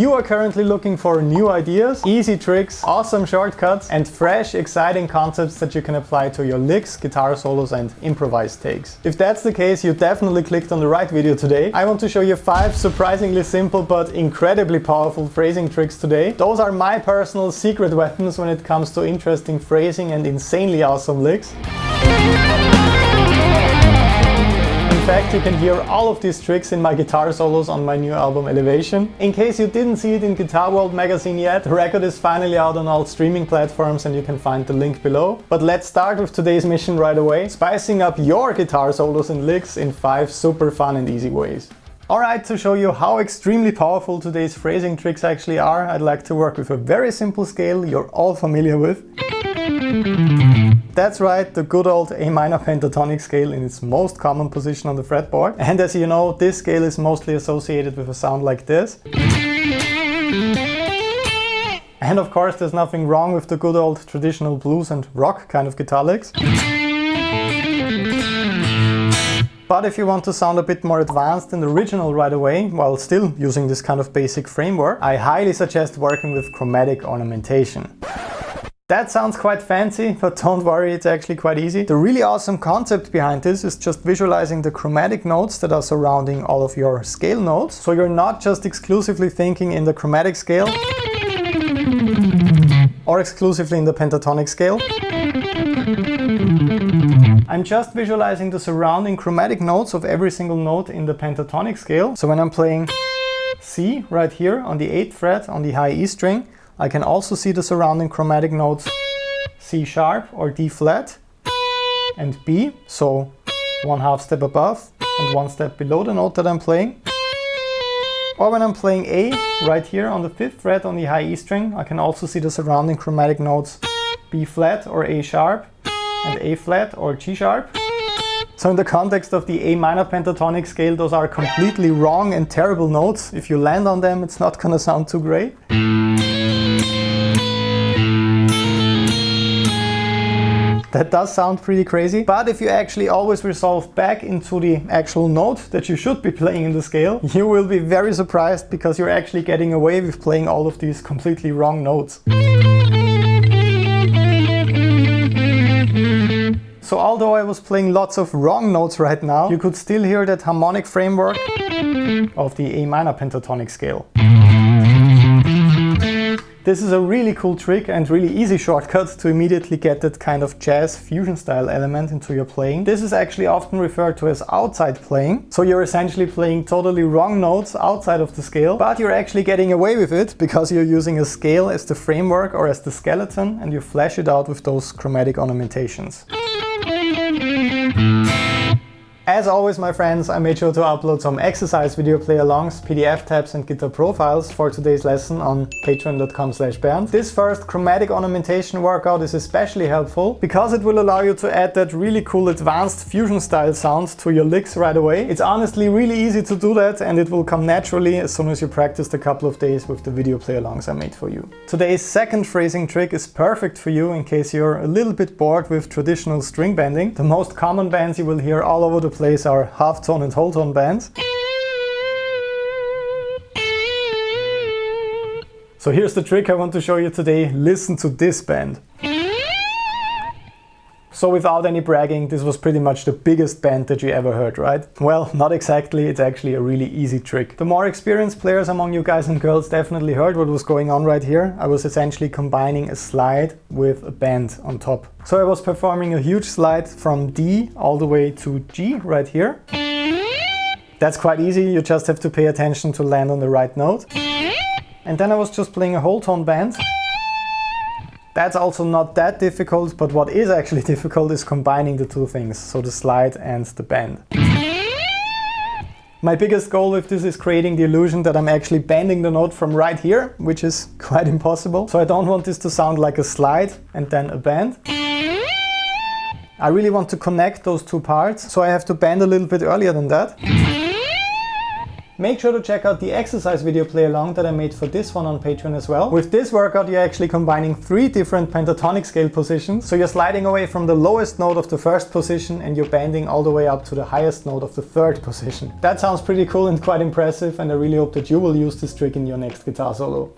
you are currently looking for new ideas, easy tricks, awesome shortcuts, and fresh, exciting concepts that you can apply to your licks, guitar solos, and improvised takes. If that's the case, you definitely clicked on the right video today. I want to show you 5 surprisingly simple but incredibly powerful phrasing tricks today. Those are my personal secret weapons when it comes to interesting phrasing and insanely awesome licks. In fact, you can hear all of these tricks in my guitar solos on my new album Elevation. In case you didn't see it in Guitar World magazine yet, the record is finally out on all streaming platforms and you can find the link below. But let's start with today's mission right away, spicing up your guitar solos and licks in 5 super fun and easy ways. Alright, to show you how extremely powerful today's phrasing tricks actually are, I'd like to work with a very simple scale you're all familiar with. That's right, the good old A minor pentatonic scale in its most common position on the fretboard. And as you know, this scale is mostly associated with a sound like this. And of course, there's nothing wrong with the good old traditional blues and rock kind of guitar licks. But if you want to sound a bit more advanced and original right away, while still using this kind of basic framework, I highly suggest working with chromatic ornamentation. That sounds quite fancy, but don't worry, it's actually quite easy. The really awesome concept behind this is just visualizing the chromatic notes that are surrounding all of your scale notes. So you're not just exclusively thinking in the chromatic scale or exclusively in the pentatonic scale. I'm just visualizing the surrounding chromatic notes of every single note in the pentatonic scale. So when I'm playing C right here on the 8th fret on the high E string, I can also see the surrounding chromatic notes C sharp or D flat and B, so 1/2 step above and 1 step below the note that I'm playing. Or when I'm playing A right here on the 5th fret on the high E string, I can also see the surrounding chromatic notes B flat or A sharp and A flat or G sharp. So in the context of the A minor pentatonic scale, those are completely wrong and terrible notes. If you land on them, it's not gonna sound too great. That does sound pretty crazy, but if you actually always resolve back into the actual note that you should be playing in the scale, you will be very surprised because you're actually getting away with playing all of these completely wrong notes. So although I was playing lots of wrong notes right now, you could still hear that harmonic framework of the A minor pentatonic scale. This is a really cool trick and really easy shortcut to immediately get that kind of jazz fusion style element into your playing. This is actually often referred to as outside playing. So you're essentially playing totally wrong notes outside of the scale, but you're actually getting away with it because you're using a scale as the framework or as the skeleton and you flesh it out with those chromatic ornamentations. As always, my friends, I made sure to upload some exercise video play-alongs, PDF tabs and guitar profiles for today's lesson on patreon.com/Bernd. This first chromatic ornamentation workout is especially helpful because it will allow you to add that really cool advanced fusion style sound to your licks right away. It's honestly really easy to do that and it will come naturally as soon as you practiced a couple of days with the video play-alongs I made for you. Today's second phrasing trick is perfect for you in case you're a little bit bored with traditional string bending. The most common bends you will hear all over the place are half-tone and whole-tone bends. So here's the trick I want to show you today. Listen to this bend. So without any bragging, this was pretty much the biggest bend that you ever heard, right? Well, not exactly, it's actually a really easy trick. The more experienced players among you guys and girls definitely heard what was going on right here. I was essentially combining a slide with a bend on top. So I was performing a huge slide from D all the way to G right here. That's quite easy, you just have to pay attention to land on the right note. And then I was just playing a whole tone bend. That's also not that difficult, but what is actually difficult is combining the two things, so the slide and the bend. My biggest goal with this is creating the illusion that I'm actually bending the note from right here, which is quite impossible. So I don't want this to sound like a slide and then a bend. I really want to connect those two parts, so I have to bend a little bit earlier than that. Make sure to check out the exercise video play along that I made for this one on Patreon as well. With this workout you're actually combining 3 different pentatonic scale positions. So you're sliding away from the lowest note of the first position and you're bending all the way up to the highest note of the third position. That sounds pretty cool and quite impressive, and I really hope that you will use this trick in your next guitar solo.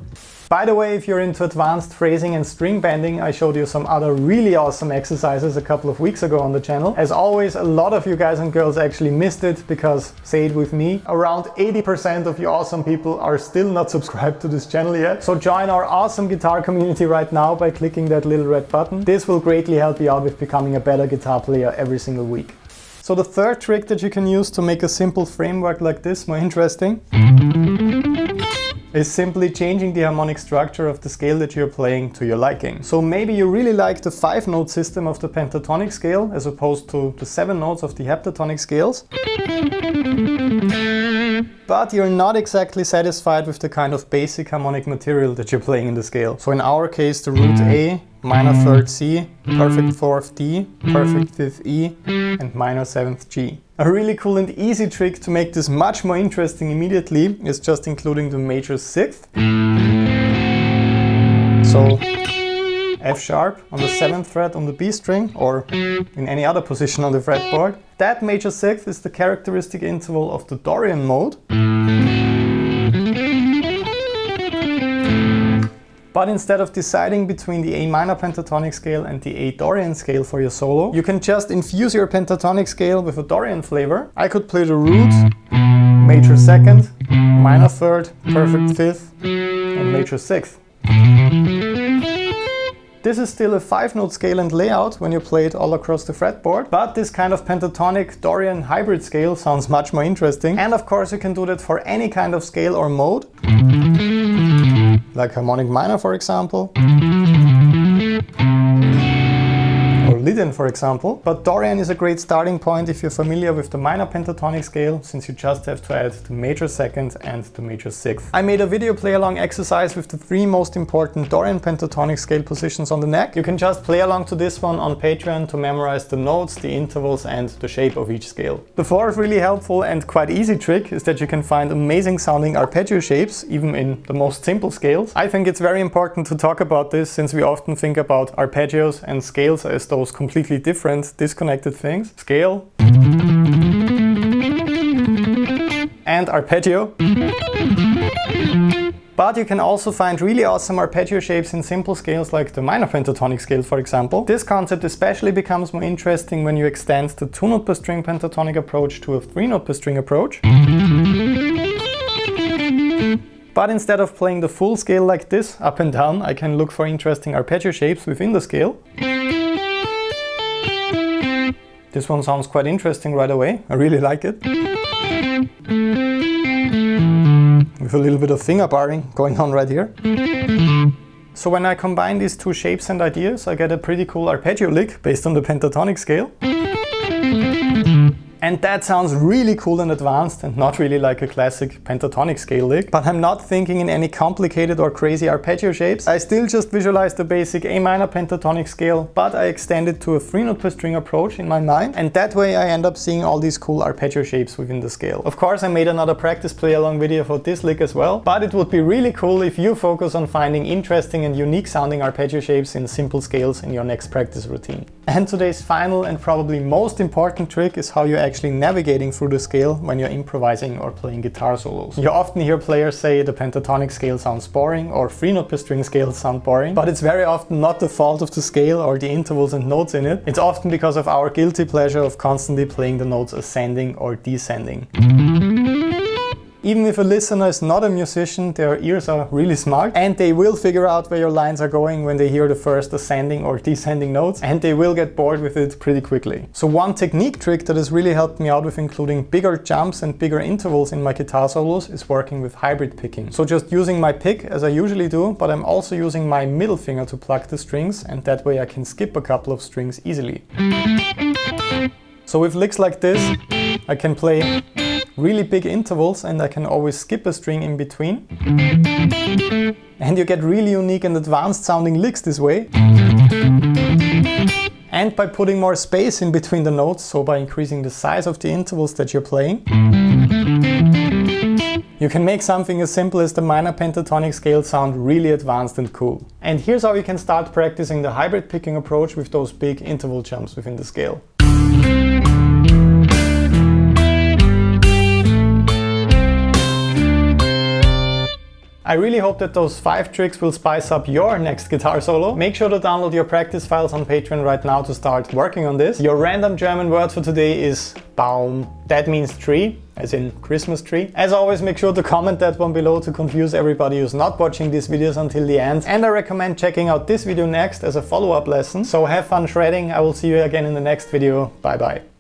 By the way, if you're into advanced phrasing and string bending, I showed you some other really awesome exercises a couple of weeks ago on the channel. As always, a lot of you guys and girls actually missed it because, say it with me, around 80% of you awesome people are still not subscribed to this channel yet. So join our awesome guitar community right now by clicking that little red button. This will greatly help you out with becoming a better guitar player every single week. So the third trick that you can use to make a simple framework like this more interesting is simply changing the harmonic structure of the scale that you're playing to your liking. So maybe you really like the 5-note system of the pentatonic scale as opposed to the 7 notes of the heptatonic scales. But you're not exactly satisfied with the kind of basic harmonic material that you're playing in the scale. So in our case, the root A, minor 3rd C, perfect 4th D, perfect 5th E, and minor 7th G. A really cool and easy trick to make this much more interesting immediately is just including the major 6th. So F sharp on the 7th fret on the B string, or in any other position on the fretboard. That major 6th is the characteristic interval of the Dorian mode. But instead of deciding between the A minor pentatonic scale and the A Dorian scale for your solo, you can just infuse your pentatonic scale with a Dorian flavor. I could play the root, major 2nd, minor 3rd, perfect 5th, and major 6th. This is still a 5-note scale and layout when you play it all across the fretboard, but this kind of pentatonic Dorian hybrid scale sounds much more interesting. And of course you can do that for any kind of scale or mode, like harmonic minor for example, or Lydian for example. But Dorian is a great starting point if you're familiar with the minor pentatonic scale, since you just have to add the major 2nd and the major 6th. I made a video play along exercise with the 3 most important Dorian pentatonic scale positions on the neck. You can just play along to this one on Patreon to memorize the notes, the intervals and the shape of each scale. The fourth really helpful and quite easy trick is that you can find amazing sounding arpeggio shapes even in the most simple scales. I think it's very important to talk about this, since we often think about arpeggios and scales as those completely different, disconnected things. Scale and arpeggio. But you can also find really awesome arpeggio shapes in simple scales like the minor pentatonic scale, for example. This concept especially becomes more interesting when you extend the 2-note per string pentatonic approach to a 3-note per string approach. But instead of playing the full scale like this, up and down, I can look for interesting arpeggio shapes within the scale. This one sounds quite interesting right away. I really like it. With a little bit of finger barring going on right here. So when I combine these 2 shapes and ideas, I get a pretty cool arpeggio lick based on the pentatonic scale. And that sounds really cool and advanced and not really like a classic pentatonic scale lick. But I'm not thinking in any complicated or crazy arpeggio shapes. I still just visualize the basic A minor pentatonic scale, but I extend it to a 3-note per string approach in my mind. And that way I end up seeing all these cool arpeggio shapes within the scale. Of course I made another practice play along video for this lick as well, but it would be really cool if you focus on finding interesting and unique sounding arpeggio shapes in simple scales in your next practice routine. And today's final and probably most important trick is how you're actually navigating through the scale when you're improvising or playing guitar solos. You often hear players say the pentatonic scale sounds boring or 3-note per string scales sound boring, but it's very often not the fault of the scale or the intervals and notes in it. It's often because of our guilty pleasure of constantly playing the notes ascending or descending. Even if a listener is not a musician, their ears are really smart and they will figure out where your lines are going when they hear the first ascending or descending notes, and they will get bored with it pretty quickly. So one technique trick that has really helped me out with including bigger jumps and bigger intervals in my guitar solos is working with hybrid picking. So just using my pick as I usually do, but I'm also using my middle finger to pluck the strings, and that way I can skip a couple of strings easily. So with licks like this, I can play really big intervals and I can always skip a string in between. And you get really unique and advanced sounding licks this way. And by putting more space in between the notes, so by increasing the size of the intervals that you're playing, You can make something as simple as the minor pentatonic scale sound really advanced and cool. And here's how you can start practicing the hybrid picking approach with those big interval jumps within the scale. I really hope that those 5 tricks will spice up your next guitar solo. Make sure to download your practice files on Patreon right now to start working on this. Your random German word for today is Baum. That means tree, as in Christmas tree. As always, make sure to comment that one below to confuse everybody who's not watching these videos until the end. And I recommend checking out this video next as a follow-up lesson. So have fun shredding. I will see you again in the next video. Bye bye.